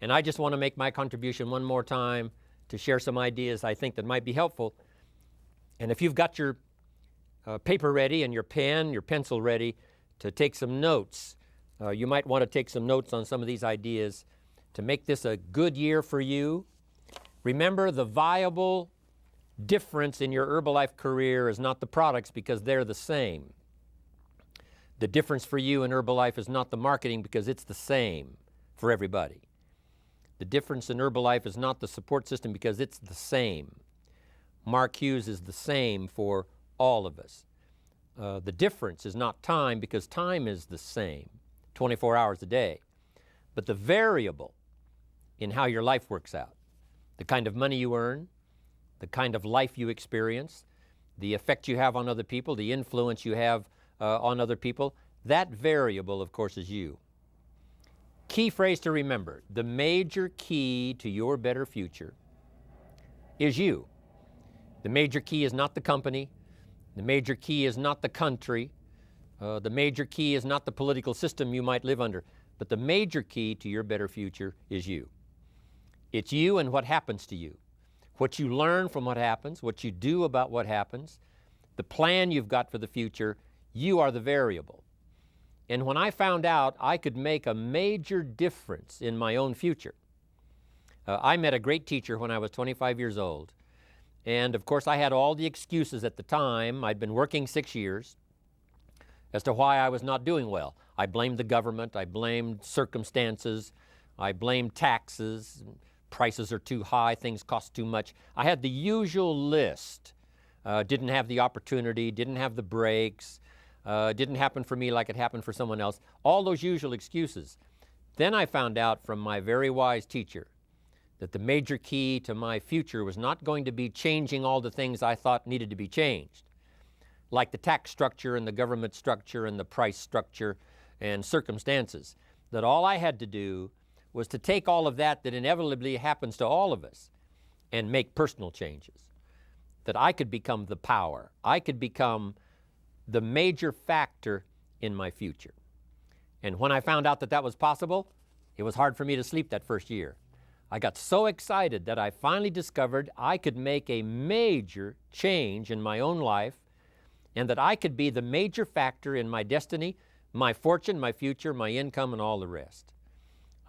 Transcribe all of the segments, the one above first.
And I just want to make my contribution one more time to share some ideas I think that might be helpful. And if you've got your paper ready and your pen, your pencil ready to take some notes, you might want to take some notes on some of these ideas to make this a good year for you. Remember, the viable difference in your Herbalife career is not the products, because they're the same. The difference for you in Herbalife is not the marketing, because it's the same for everybody. The difference in Herbalife is not the support system, because it's the same. Mark Hughes is the same for all of us. The difference is not time, because time is the same, 24 hours a day. But the variable in how your life works out, the kind of money you earn, the kind of life you experience, the effect you have on other people, the influence you have on other people, that variable, of course, is you. Key phrase to remember: the major key to your better future is you. The major key is not the company. The major key is not the country. The major key is not the political system you might live under. But the major key to your better future is you. It's you and what happens to you. What you learn from what happens, what you do about what happens, the plan you've got for the future, you are the variable. And when I found out I could make a major difference in my own future, I met a great teacher when I was 25 years old. And of course I had all the excuses at the time. I'd been working 6 years as to why I was not doing well. I blamed the government, I blamed circumstances, I blamed taxes, prices are too high, things cost too much. I had the usual list. Didn't have the opportunity, didn't have the breaks, didn't happen for me like it happened for someone else. All those usual excuses. Then I found out from my very wise teacher that the major key to my future was not going to be changing all the things I thought needed to be changed, like the tax structure and the government structure and the price structure and circumstances. That all I had to do was to take all of that inevitably happens to all of us and make personal changes. That I could become the power. I could become the major factor in my future. And when I found out that that was possible, it was hard for me to sleep that first year. I got so excited that I finally discovered I could make a major change in my own life, and that I could be the major factor in my destiny, my fortune, my future, my income, and all the rest.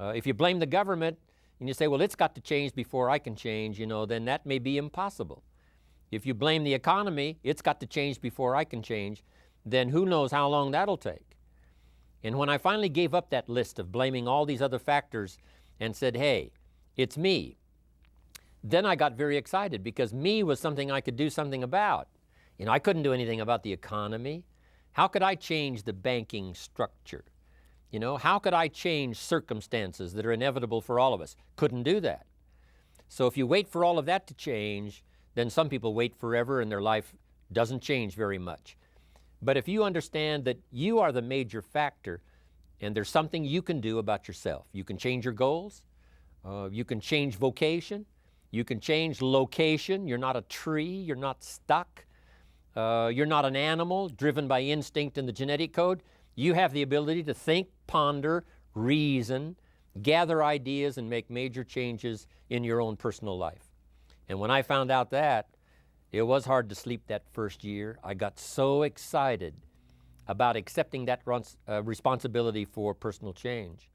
If you blame the government and you say, well, it's got to change before I can change, then that may be impossible. If you blame the economy, it's got to change before I can change, then who knows how long that'll take. And when I finally gave up that list of blaming all these other factors and said, hey, it's me, then I got very excited, because me was something I could do something about. I couldn't do anything about the economy. How could I change the banking structure? How could I change circumstances that are inevitable for all of us? Couldn't do that. So if you wait for all of that to change, then some people wait forever and their life doesn't change very much. But if you understand that you are the major factor and there's something you can do about yourself, you can change your goals, you can change vocation, you can change location. You're not a tree, you're not stuck, you're not an animal driven by instinct in the genetic code. You have the ability to think, ponder, reason, gather ideas, and make major changes in your own personal life. And when I found out that, it was hard to sleep that first year. I got so excited about accepting that responsibility for personal change.